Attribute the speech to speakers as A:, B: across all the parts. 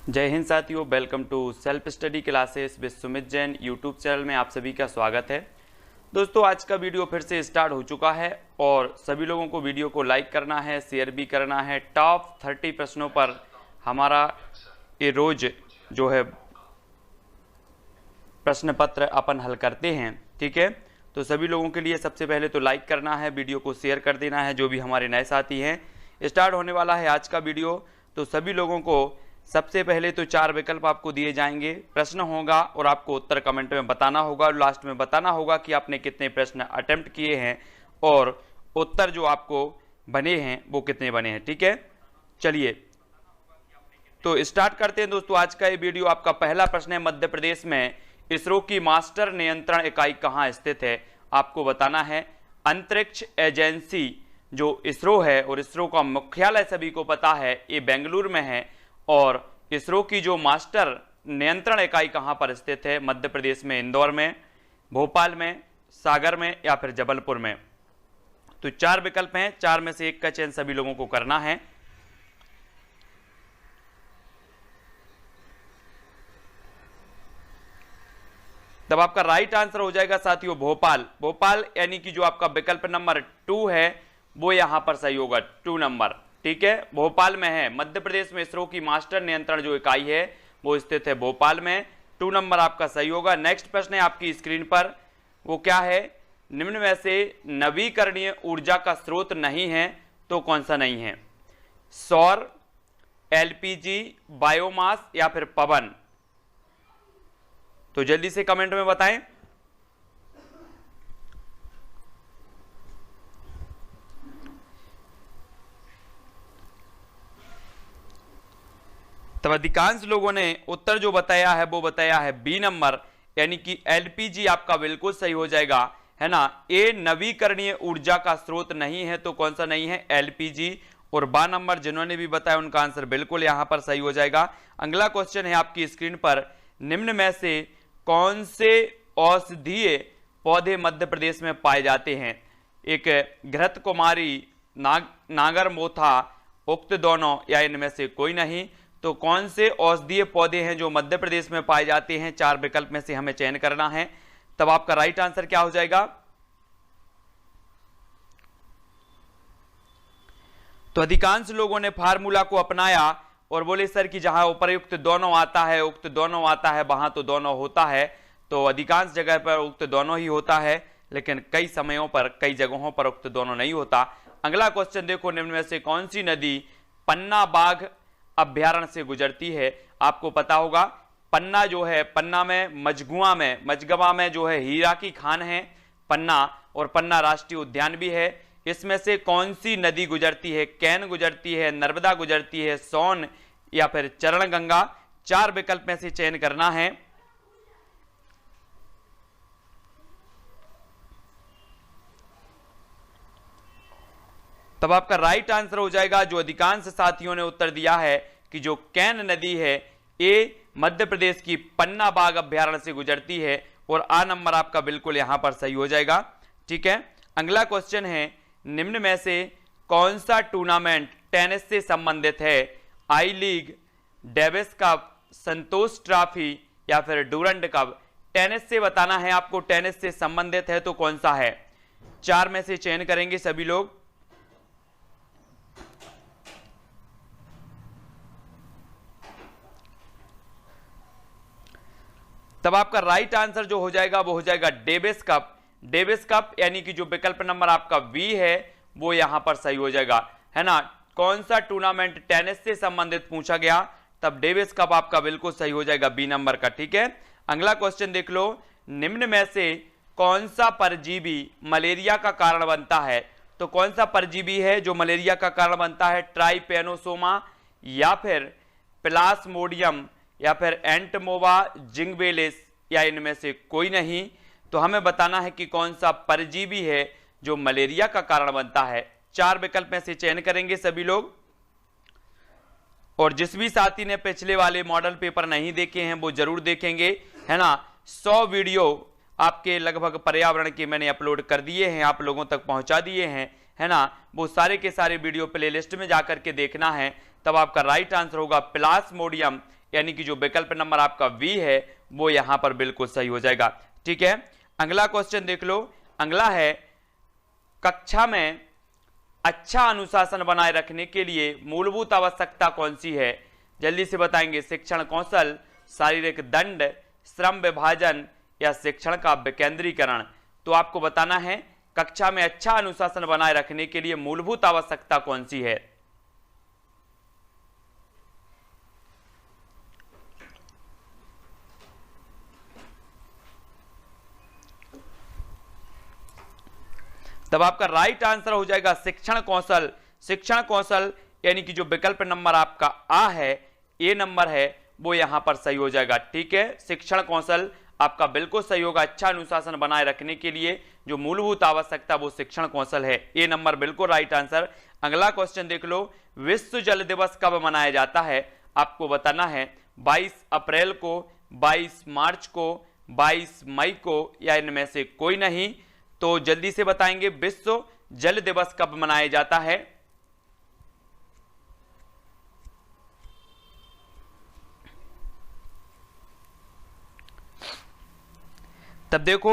A: जय हिंद साथियों, welcome to self study classes with Sumit Jain YouTube channel में आप सभी का स्वागत है। दोस्तों, आज का वीडियो फिर से स्टार्ट हो चुका है और सभी लोगों को वीडियो को लाइक करना है, शेयर भी करना है। टॉप 30 प्रश्नों पर हमारा ये रोज जो है प्रश्न पत्र अपन हल करते हैं, ठीक है। तो सभी लोगों के लिए सबसे पहले तो लाइक करना है, वीडियो को शेयर कर देना है। जो भी हमारे नए साथी हैं, स्टार्ट होने वाला है आज का वीडियो। तो सभी लोगों को सबसे पहले तो 4 विकल्प आपको दिए जाएंगे, प्रश्न होगा और आपको उत्तर कमेंट में बताना होगा और लास्ट में बताना होगा कि आपने कितने प्रश्न अटेम्प्ट किए हैं और उत्तर जो आपको बने हैं वो कितने बने हैं, ठीक है। चलिए तो स्टार्ट करते हैं दोस्तों आज का ये वीडियो। आपका पहला प्रश्न है, मध्य प्रदेश में इसरो की मास्टर नियंत्रण इकाई कहाँ स्थित है? आपको बताना है। अंतरिक्ष एजेंसी जो इसरो है और इसरो का मुख्यालय सभी को पता है ये बेंगलुरु में है। और इसरो की जो मास्टर नियंत्रण इकाई कहां पर स्थित है? मध्य प्रदेश में इंदौर में, भोपाल में, सागर में या फिर जबलपुर में। तो 4 विकल्प हैं, 4 में से एक का चयन सभी लोगों को करना है। तब आपका राइट आंसर हो जाएगा साथियों भोपाल। भोपाल यानी कि जो आपका विकल्प नंबर 2 है वो यहां पर सही होगा, 2 नंबर, ठीक है, भोपाल में है। मध्य प्रदेश में इसरो की मास्टर नियंत्रण जो इकाई है वो स्थित है भोपाल में, 2 नंबर आपका सही होगा। नेक्स्ट प्रश्न है आपकी स्क्रीन पर, वो क्या है? निम्न में से नवीकरणीय ऊर्जा का स्रोत नहीं है तो कौन सा नहीं है? सौर, एलपीजी, बायोमास या फिर पवन? तो जल्दी से कमेंट में बताएं। तब अधिकांश लोगों ने उत्तर जो बताया है वो बताया है बी नंबर, यानी कि एलपीजी आपका बिल्कुल सही हो जाएगा, है ना। ए नवीकरणीय ऊर्जा का स्रोत नहीं है तो कौन सा नहीं है? एलपीजी। और बा नंबर जिन्होंने भी बताया उनका आंसर बिल्कुल यहां पर सही हो जाएगा। अगला क्वेश्चन है आपकी स्क्रीन पर, निम्न में से कौन से औषधीय पौधे मध्य प्रदेश में पाए जाते हैं? एक घृत कुमारी, नागर मोथा, उक्त दोनों या इनमें से कोई नहीं। तो कौन से औषधीय पौधे हैं जो मध्य प्रदेश में पाए जाते हैं? 4 विकल्प में से हमें चयन करना है। तब आपका राइट आंसर क्या हो जाएगा? तो अधिकांश लोगों ने फार्मूला को अपनाया और बोले सर कि जहां उपर्युक्त दोनों आता है, उक्त दोनों आता है, वहां तो दोनों होता है। तो अधिकांश जगह पर उक्त दोनों ही होता है, लेकिन कई समयों पर कई जगहों पर उक्त दोनों नहीं होता। अगला क्वेश्चन देखो, निम्न में से कौन सी नदी पन्ना बाघ अभ्यारण्य से गुजरती है? आपको पता होगा पन्ना जो है, पन्ना में मजगवा में जो है हीरा की खान है पन्ना, और पन्ना राष्ट्रीय उद्यान भी है। इसमें से कौन सी नदी गुजरती है? कैन गुजरती है, नर्मदा गुजरती है, सोन या फिर चरण गंगा? 4 विकल्प में से चयन करना है। तब आपका राइट आंसर हो जाएगा, जो अधिकांश साथियों ने उत्तर दिया है कि जो कैन नदी है ये मध्य प्रदेश की पन्ना बाघ अभ्यारण्य से गुजरती है, और आ नंबर आपका बिल्कुल यहां पर सही हो जाएगा, ठीक है। अगला क्वेश्चन है, निम्न में से कौन सा टूर्नामेंट टेनिस से संबंधित है? आई लीग, डेविस कप, संतोष ट्रॉफी या फिर डूरंड कप? टेनिस से बताना है आपको, टेनिस से संबंधित है तो कौन सा है? 4 में से चयन करेंगे सभी लोग। तब आपका राइट आंसर जो हो जाएगा वो हो जाएगा डेविस कप। डेविस कप यानी कि जो विकल्प नंबर आपका बी है वो यहां पर सही हो जाएगा, है ना। कौन सा टूर्नामेंट टेनिस से संबंधित पूछा गया, तब डेविस कप आपका बिल्कुल सही हो जाएगा, बी नंबर का, ठीक है। अगला क्वेश्चन देख लो, निम्न में से कौन सा परजीवी मलेरिया का कारण बनता है? तो कौन सा परजीवी है जो मलेरिया का कारण बनता है? ट्राइपेनोसोमा या फिर प्लाज्मोडियम या फिर एंटमोवा जिंगबेलिस या इनमें से कोई नहीं। तो हमें बताना है कि कौन सा परजीवी है जो मलेरिया का कारण बनता है। 4 विकल्प में से चयन करेंगे सभी लोग। और जिस भी साथी ने पिछले वाले मॉडल पेपर नहीं देखे हैं वो जरूर देखेंगे, है ना। 100 वीडियो आपके लगभग पर्यावरण के मैंने अपलोड कर दिए हैं, आप लोगों तक पहुंचा दिए हैं, है ना। वो सारे के सारे वीडियो प्लेलिस्ट में जाकर के देखना है। तब आपका राइट आंसर होगा प्लाज्मोडियम यानी कि जो विकल्प नंबर आपका बी है वो यहां पर बिल्कुल सही हो जाएगा। ठीक है, अगला क्वेश्चन देख लो। अगला है, कक्षा में अच्छा अनुशासन बनाए रखने के लिए मूलभूत आवश्यकता कौन सी है? जल्दी से बताएंगे। शिक्षण कौशल, शारीरिक दंड, श्रम विभाजन या शिक्षण का विकेंद्रीकरण। तो आपको बताना है कक्षा में अच्छा अनुशासन बनाए रखने के लिए मूलभूत आवश्यकता कौन सी है? तब आपका राइट आंसर हो जाएगा शिक्षण कौशल। शिक्षण कौशल यानी कि जो विकल्प नंबर आपका आ है, ए नंबर है, वो यहां पर सही हो जाएगा। ठीक है, शिक्षण कौशल आपका बिल्कुल सही होगा। अच्छा अनुशासन बनाए रखने के लिए जो मूलभूत आवश्यकता वो शिक्षण कौशल है। ए नंबर बिल्कुल राइट आंसर। अगला क्वेश्चन देख लो। विश्व जल दिवस कब मनाया जाता है? आपको बताना है 22 अप्रैल को, 22 मार्च को, 22 मई को या इनमें से कोई नहीं। तो जल्दी से बताएंगे विश्व जल दिवस कब मनाया जाता है? तब देखो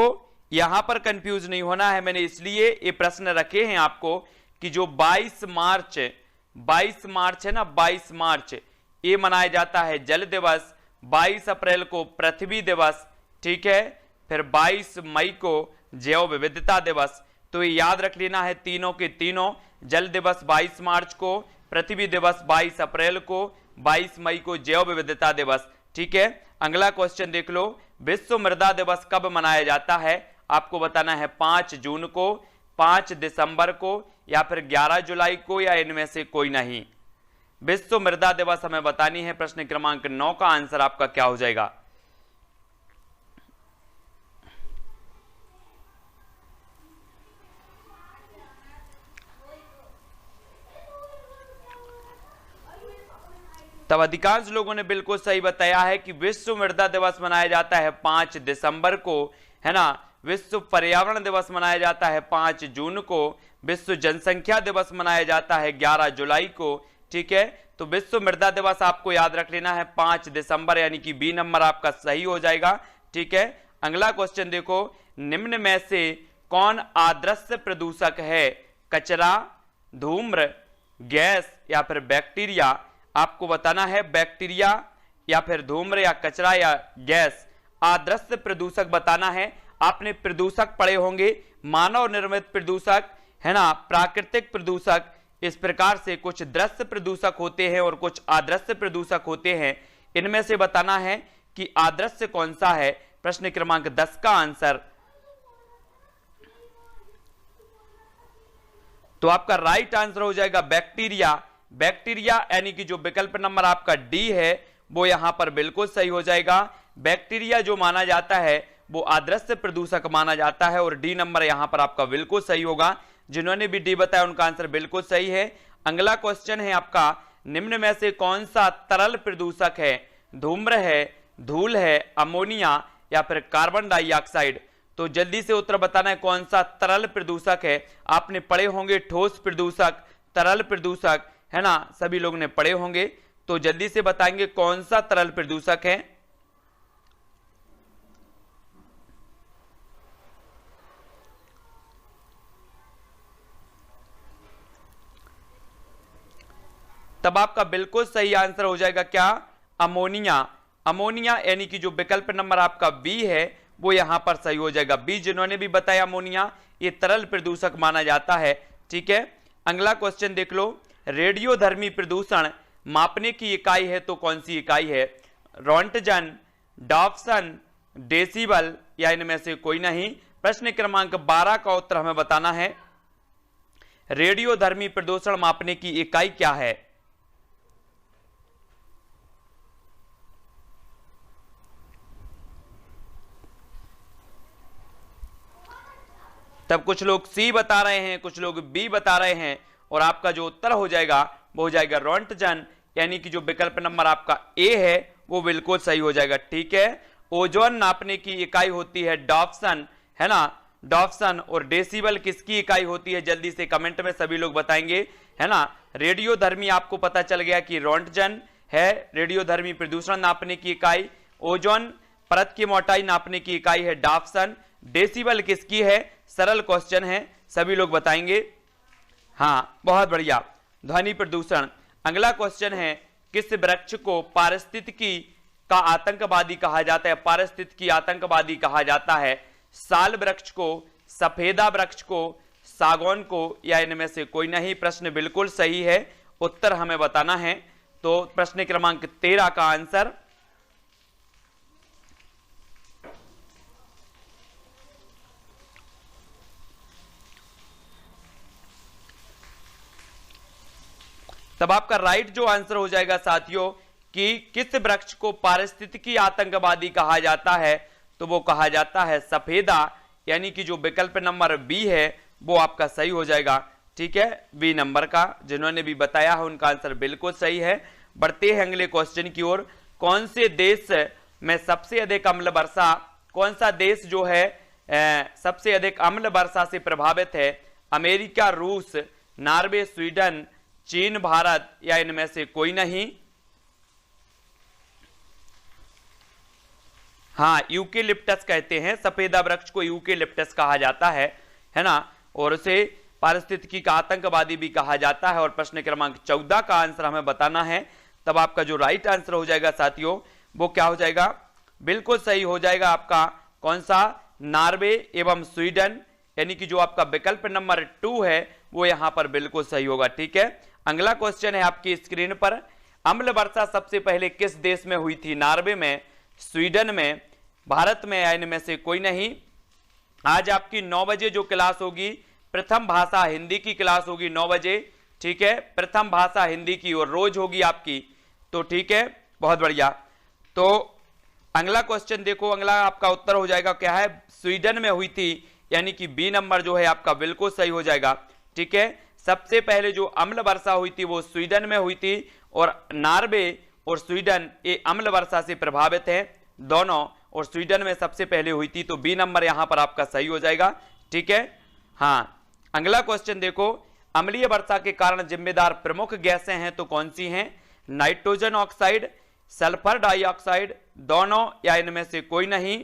A: यहां पर कंफ्यूज नहीं होना है, मैंने इसलिए ये प्रश्न रखे हैं आपको कि जो 22 मार्च है ना, 22 मार्च ये मनाया जाता है जल दिवस, 22 अप्रैल को पृथ्वी दिवस, ठीक है, फिर 22 मई को जैव विविधता दिवस। तो ये याद रख लेना है तीनों के तीनों। जल दिवस 22 मार्च को, पृथ्वी दिवस 22 अप्रैल को, 22 मई को जैव विविधता दिवस। ठीक है, अगला क्वेश्चन देख लो। विश्व मृदा दिवस कब मनाया जाता है? आपको बताना है 5 जून को, 5 दिसंबर को या फिर 11 जुलाई को या इनमें से कोई नहीं। विश्व मृदा दिवस हमें बतानी है। प्रश्न क्रमांक 9 का आंसर आपका क्या हो जाएगा? तब अधिकांश लोगों ने बिल्कुल सही बताया है कि विश्व मृदा दिवस मनाया जाता है 5 दिसंबर को, है ना। विश्व पर्यावरण दिवस मनाया जाता है 5 जून को। विश्व जनसंख्या दिवस मनाया जाता है 11 जुलाई को। ठीक है, तो विश्व मृदा दिवस आपको याद रख लेना है 5 दिसंबर, यानी कि बी नंबर आपका सही हो जाएगा। ठीक है, अगला क्वेश्चन देखो। निम्न में से कौन आदर्श प्रदूषक है? कचरा, धूम्र, गैस या फिर बैक्टीरिया। आपको बताना है बैक्टीरिया या फिर धूम्र या कचरा या गैस। आदर्श प्रदूषक बताना है। आपने प्रदूषक पढ़े होंगे, मानव निर्मित प्रदूषक, है ना, प्राकृतिक प्रदूषक। इस प्रकार से कुछ दृश्य प्रदूषक होते हैं और कुछ आदर्श प्रदूषक होते हैं। इनमें से बताना है कि आदर्श कौन सा है। प्रश्न क्रमांक 10 का आंसर। तो आपका राइट आंसर हो जाएगा बैक्टीरिया। बैक्टीरिया यानी कि जो विकल्प नंबर आपका डी है वो यहां पर बिल्कुल सही हो जाएगा। बैक्टीरिया जो माना जाता है वो आदर्श प्रदूषक माना जाता है और डी नंबर यहां पर आपका बिल्कुल सही होगा। जिन्होंने भी डी बताया उनका आंसर बिल्कुल सही है। अगला क्वेश्चन है आपका, निम्न में से कौन सा तरल प्रदूषक है? धूम्र है, धूल है, अमोनिया या फिर कार्बन डाइऑक्साइड। तो जल्दी से उत्तर बताना है कौन सा तरल प्रदूषक है। आपने पढ़े होंगे ठोस प्रदूषक, तरल प्रदूषक, है ना, सभी लोग ने पढ़े होंगे। तो जल्दी से बताएंगे कौन सा तरल प्रदूषक है। तब आपका बिल्कुल सही आंसर हो जाएगा क्या? अमोनिया। अमोनिया यानी कि जो विकल्प नंबर आपका बी है वो यहां पर सही हो जाएगा। बी जिन्होंने भी बताया अमोनिया ये तरल प्रदूषक माना जाता है। ठीक है, अगला क्वेश्चन देख लो। रेडियोधर्मी प्रदूषण मापने की इकाई है तो कौन सी इकाई है? रोंटजन, डॉप्सन, डेसिबल या इनमें से कोई नहीं। प्रश्न क्रमांक 12 का उत्तर हमें बताना है। रेडियोधर्मी प्रदूषण मापने की इकाई क्या है? तब कुछ लोग सी बता रहे हैं, कुछ लोग बी बता रहे हैं और आपका जो उत्तर हो जाएगा वो हो जाएगा रोंटजन, यानी कि जो विकल्प नंबर आपका ए है वो बिल्कुल सही हो जाएगा। ठीक है, ओजोन नापने की इकाई होती है डॉप्सन, है ना, डॉप्सन। और डेसिबल किसकी इकाई होती है? जल्दी से कमेंट में सभी लोग बताएंगे, है ना। रेडियोधर्मी आपको पता चल गया कि रोंटजन, है रेडियोधर्मी प्रदूषण नापने की इकाई, ओजोन परत की मोटाई नापने की इकाई है डाप्सन, डेसिबल किसकी है, सरल क्वेश्चन है, सभी लोग बताएंगे। हाँ बहुत बढ़िया, ध्वनि प्रदूषण। अगला क्वेश्चन है, किस वृक्ष को पारिस्थितिकी का आतंकवादी कहा जाता है, पारिस्थितिकी आतंकवादी कहा जाता है, साल वृक्ष को, सफेदा वृक्ष को, सागौन को, या इनमें से कोई नहीं। प्रश्न बिल्कुल सही है, उत्तर हमें बताना है। तो प्रश्न क्रमांक 13 का आंसर तब आपका राइट जो आंसर हो जाएगा साथियों कि किस वृक्ष को पारिस्थितिकी आतंकवादी कहा जाता है, तो वो कहा जाता है सफेदा, यानी कि जो विकल्प नंबर बी है वो आपका सही हो जाएगा। ठीक है, बी नंबर का जिन्होंने भी बताया है उनका आंसर बिल्कुल सही है। बढ़ते हैं अगले क्वेश्चन की ओर। कौन से देश में सबसे अधिक अम्ल वर्षा, कौन सा देश जो है सबसे अधिक अम्ल वर्षा से प्रभावित है, अमेरिका, रूस, नॉर्वे, स्वीडन, चीन, भारत, या इनमें से कोई नहीं। हाँ, यूकेलिप्टस कहते हैं, सफेदा वृक्ष को यूकेलिप्टस कहा जाता है ना, और उसे पारिस्थितिकी का आतंकवादी भी कहा जाता है। और प्रश्न क्रमांक 14 का आंसर हमें बताना है। तब आपका जो राइट आंसर हो जाएगा साथियों वो क्या हो जाएगा, बिल्कुल सही हो जाएगा आपका कौन सा, नॉर्वे एवं स्वीडन, यानी कि जो आपका विकल्प नंबर 2 है वो यहां पर बिल्कुल सही होगा। ठीक है, अगला क्वेश्चन है आपकी स्क्रीन पर, अम्ल वर्षा सबसे पहले किस देश में हुई थी, नॉर्वे में, स्वीडन में, भारत में, या इनमें से कोई नहीं। आज आपकी 9 बजे जो क्लास होगी, प्रथम भाषा हिंदी की क्लास होगी 9 बजे। ठीक है, प्रथम भाषा हिंदी की और रोज होगी आपकी। तो ठीक है, बहुत बढ़िया। तो अगला क्वेश्चन देखो, अगला आपका उत्तर हो जाएगा क्या है, स्वीडन में हुई थी, यानी कि बी नंबर जो है आपका बिल्कुल सही हो जाएगा। ठीक है, सबसे पहले जो अम्ल वर्षा हुई थी वो स्वीडन में हुई थी, और नॉर्वे और स्वीडन ये अम्ल वर्षा से प्रभावित हैं दोनों, और स्वीडन में सबसे पहले हुई थी, तो बी नंबर यहां पर आपका सही हो जाएगा। ठीक है, हाँ अगला क्वेश्चन देखो, अम्लीय वर्षा के कारण जिम्मेदार प्रमुख गैसें हैं तो कौन सी हैं, नाइट्रोजन ऑक्साइड, सल्फर डाइऑक्साइड, दोनों, या इनमें से कोई नहीं।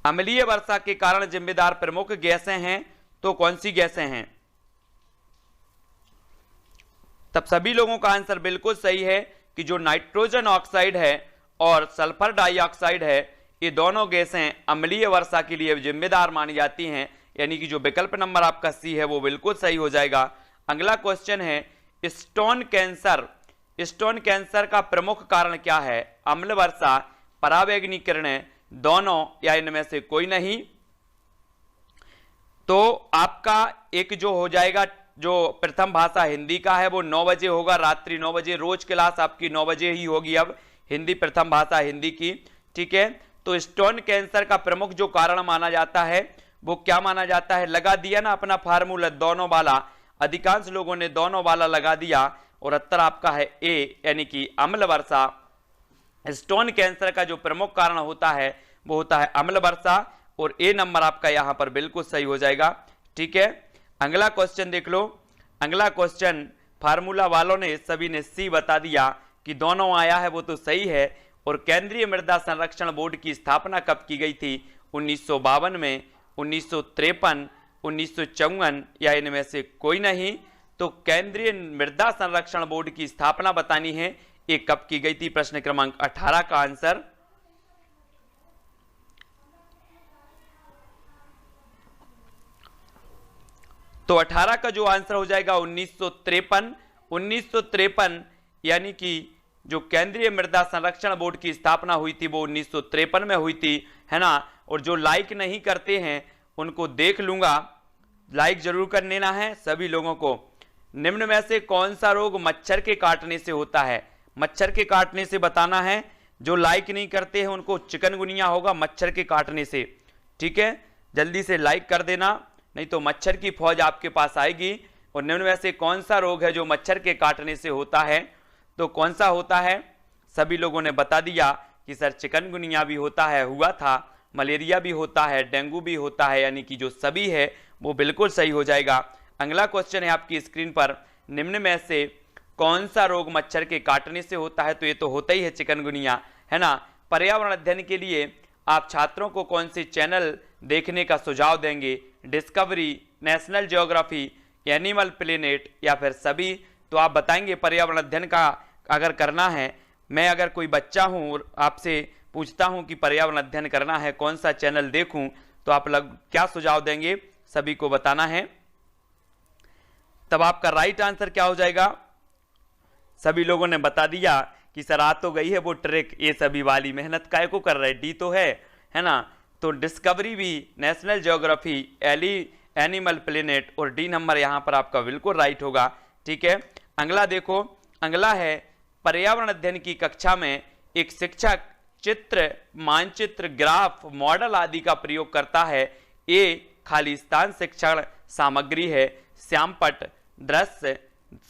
A: अम्लीय वर्षा के कारण जिम्मेदार प्रमुख गैसें हैं तो कौन सी गैसें हैं, तब सभी लोगों का आंसर बिल्कुल सही है कि जो नाइट्रोजन ऑक्साइड है और सल्फर डाइऑक्साइड है, ये दोनों गैसें अम्लीय वर्षा के लिए जिम्मेदार मानी जाती हैं, यानी कि जो विकल्प नंबर आपका सी है वो बिल्कुल सही हो जाएगा। अगला क्वेश्चन है, स्टोन कैंसर, स्टोन कैंसर का प्रमुख कारण क्या है, अम्ल वर्षा, परावैगनीकरण, दोनों, या इनमें से कोई नहीं। तो आपका एक जो हो जाएगा, जो प्रथम भाषा हिंदी का है वो 9 बजे होगा, रात्रि 9 बजे, रोज क्लास आपकी 9 बजे ही होगी अब हिंदी, प्रथम भाषा हिंदी की। ठीक है, तो स्टोन कैंसर का प्रमुख जो कारण माना जाता है वो क्या माना जाता है, लगा दिया ना अपना फार्मूला दोनों वाला, अधिकांश लोगों ने दोनों वाला लगा दिया, और उत्तर आपका है ए, यानी कि अम्ल वर्षा। स्टोन कैंसर का जो प्रमुख कारण होता है वो होता है अम्ल वर्षा, और ए नंबर आपका यहां पर बिल्कुल सही हो जाएगा। ठीक है, अगला क्वेश्चन देख लो। अगला क्वेश्चन फार्मूला वालों ने सभी ने सी बता दिया कि दोनों आया है वो तो सही है। और केंद्रीय मृदा संरक्षण बोर्ड की स्थापना कब की गई थी, 1952 में, 1953, 1954, या इनमें से कोई नहीं। तो केंद्रीय मृदा संरक्षण बोर्ड की स्थापना बतानी है, ये कब की गई थी, प्रश्न क्रमांक 18 का आंसर। तो 18 का जो आंसर हो जाएगा 1953, 1953, यानी कि जो केंद्रीय मृदा संरक्षण बोर्ड की स्थापना हुई थी वो 1953 में हुई थी, है ना। और जो लाइक नहीं करते हैं उनको देख लूंगा, लाइक जरूर कर लेना है सभी लोगों को। निम्न में से कौन सा रोग मच्छर के काटने से होता है, मच्छर के काटने से बताना है। जो लाइक नहीं करते हैं उनको चिकनगुनिया होगा मच्छर के काटने से। ठीक है, जल्दी से लाइक कर देना, नहीं तो मच्छर की फौज आपके पास आएगी। और निम्न में से कौन सा रोग है जो मच्छर के काटने से होता है, तो कौन सा होता है, सभी लोगों ने बता दिया कि सर चिकनगुनिया भी होता है, हुआ था, मलेरिया भी होता है, डेंगू भी होता है, यानी कि जो सभी है वो बिल्कुल सही हो जाएगा। अगला क्वेश्चन है आपकी स्क्रीन पर, निम्न में से कौन सा रोग मच्छर के काटने से होता है? तो ये तो होता ही है चिकनगुनिया, है ना। पर्यावरण अध्ययन के लिए आप छात्रों को कौन से चैनल देखने का सुझाव देंगे? Discovery, national geography, animal planet या फिर सभी? तो आप बताएंगे पर्यावरण अध्ययन का अगर करना है, मैं अगर कोई बच्चा हूं और आपसे पूछता हूं कि पर्यावरण अध्ययन करना है, कौन सा चैनल देखूं, तो आप लोग क्या सुझाव देंगे? सभी को बताना है। तब आपका राइट आंसर क्या हो जाएगा? सभी लोगों ने बता दिया कि सर आ तो गई है वो ट्रिक, ये सभी वाली मेहनत काय को कर रहे, डी तो है ना। तो डिस्कवरी भी, नेशनल ज्योग्राफी, एनिमल प्लेनेट और डी नंबर यहां पर आपका बिल्कुल राइट होगा। ठीक है, अगला देखो, अगला है पर्यावरण अध्ययन की कक्षा में एक शिक्षक चित्र, मानचित्र, ग्राफ, मॉडल आदि का प्रयोग करता है। ए खाली स्थान शिक्षण सामग्री है, श्यामपट, दृश्य,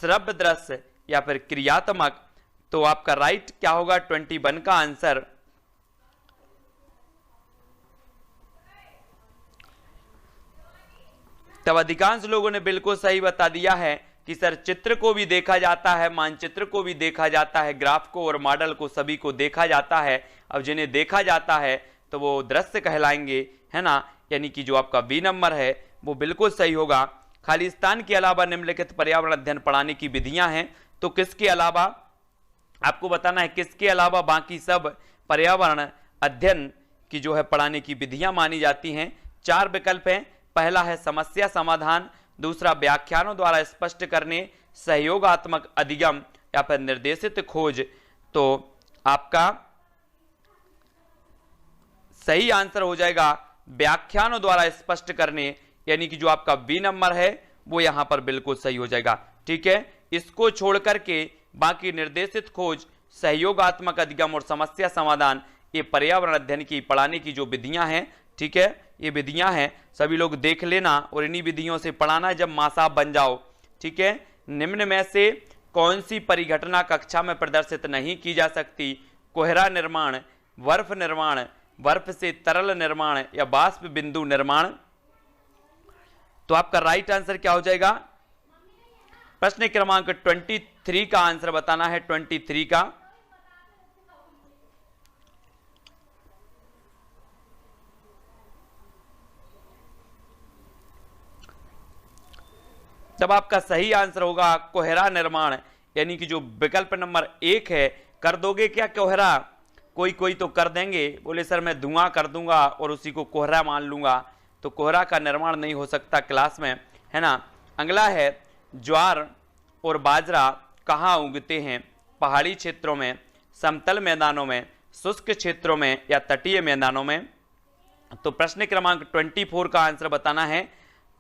A: श्रव्य दृश्य या फिर क्रियात्मक? तो आपका राइट क्या होगा? 21 का आंसर। तब अधिकांश लोगों ने बिल्कुल सही बता दिया है कि सर चित्र को भी देखा जाता है, मानचित्र को भी देखा जाता है, ग्राफ को और मॉडल को सभी को देखा जाता है। अब जिन्हें देखा जाता है तो वो दृश्य कहलाएंगे, है ना। यानी कि जो आपका बी नंबर है वो बिल्कुल सही होगा। खाली स्थान के अलावा निम्नलिखित पर्यावरण अध्ययन पढ़ाने की विधियां हैं, तो किसके अलावा आपको बताना है, किसके अलावा बाकी सब पर्यावरण अध्ययन की जो है पढ़ाने की विधियां मानी जाती हैं। 4 विकल्प हैं। पहला है समस्या समाधान, दूसरा व्याख्यानों द्वारा स्पष्ट करने, सहयोगात्मक अधिगम या फिर निर्देशित खोज। तो आपका सही आंसर हो जाएगा व्याख्यानों द्वारा स्पष्ट करने, यानी कि जो आपका बी नंबर है वो यहां पर बिल्कुल सही हो जाएगा। ठीक है, इसको छोड़ करके बाकी निर्देशित खोज, सहयोगात्मक अधिगम और समस्या समाधान, ये पर्यावरण अध्ययन की पढ़ाने की जो विधियां हैं, ठीक है, ये विधियां हैं, सभी लोग देख लेना और इन्हीं विधियों से पढ़ाना जब मासाब बन जाओ। ठीक है, निम्न में से कौन सी परिघटना कक्षा में प्रदर्शित नहीं की जा सकती? कोहरा निर्माण, बर्फ निर्माण, बर्फ से तरल निर्माण या बाष्प बिंदु निर्माण? तो आपका राइट आंसर क्या हो जाएगा? प्रश्न क्रमांक 23 का आंसर बताना है, 23 का। तब आपका सही आंसर होगा कोहरा निर्माण, यानी कि जो विकल्प नंबर 1 है। कर दोगे क्या कोहरा? कोई तो कर देंगे, बोले सर मैं धुआं कर दूंगा और उसी को कोहरा मान लूंगा, तो कोहरा का निर्माण नहीं हो सकता क्लास में, है ना। अगला है ज्वार और बाजरा कहाँ उगते हैं? पहाड़ी क्षेत्रों में, समतल मैदानों में, शुष्क क्षेत्रों में या तटीय मैदानों में? तो प्रश्न क्रमांक 24 का आंसर बताना है,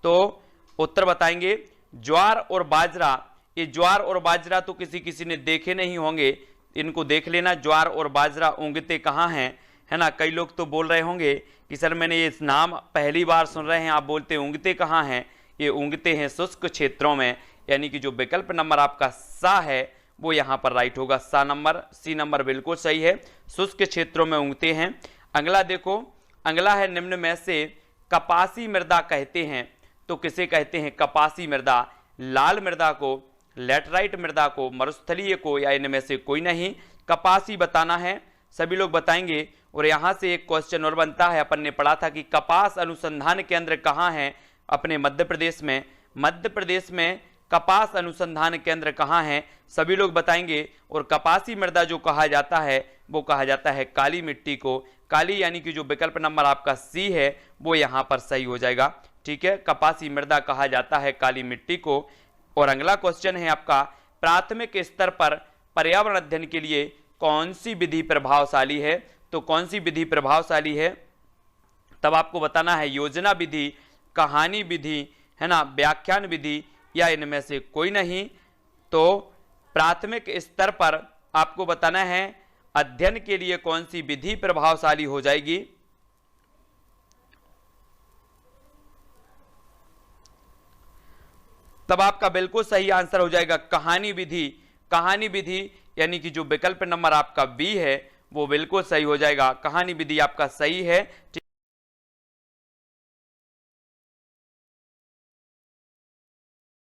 A: तो उत्तर बताएंगे ज्वार और बाजरा। ये ज्वार और बाजरा तो किसी ने देखे नहीं होंगे, इनको देख लेना। ज्वार और बाजरा उगते कहाँ हैं, है ना। कई लोग तो बोल रहे होंगे कि सर मैंने ये नाम पहली बार सुन रहे हैं, आप बोलते उगते कहाँ हैं? ये उगते हैं शुष्क क्षेत्रों में, यानी कि जो विकल्प नंबर आपका सा है वो यहाँ पर राइट होगा। सा नंबर, सी नंबर बिल्कुल सही है, शुष्क क्षेत्रों में उगते हैं। अगला देखो, अगला है निम्न में से कपासी मृदा कहते हैं, तो किसे कहते हैं कपासी मृदा? लाल मृदा को, लैटराइट मृदा को, मरुस्थलीय को या इनमें से कोई नहीं? कपासी बताना है, सभी लोग बताएंगे। और यहां से एक क्वेश्चन और बनता है, अपन ने पढ़ा था कि कपास अनुसंधान केंद्र कहाँ है? अपने मध्य प्रदेश में। मध्य प्रदेश में कपास अनुसंधान केंद्र कहाँ है? सभी लोग बताएंगे। और कपासी मृदा जो कहा जाता है वो कहा जाता है काली मिट्टी को। काली यानी कि जो विकल्प नंबर आपका सी है वो यहाँ पर सही हो जाएगा। ठीक है, कपासी मृदा कहा जाता है काली मिट्टी को। और अगला क्वेश्चन है आपका, प्राथमिक स्तर पर पर्यावरण अध्ययन के लिए कौन सी विधि प्रभावशाली है? तो कौन सी विधि प्रभावशाली है? तब आपको बताना है योजना विधि, कहानी विधि, है ना, व्याख्यान विधि या इनमें से कोई नहीं। तो प्राथमिक स्तर पर आपको बताना है अध्ययन के लिए कौन सी विधि प्रभावशाली हो जाएगी? तब आपका बिल्कुल सही आंसर हो जाएगा कहानी विधि। कहानी विधि यानी कि जो विकल्प नंबर आपका बी है वो बिल्कुल सही हो जाएगा। कहानी विधि आपका सही है।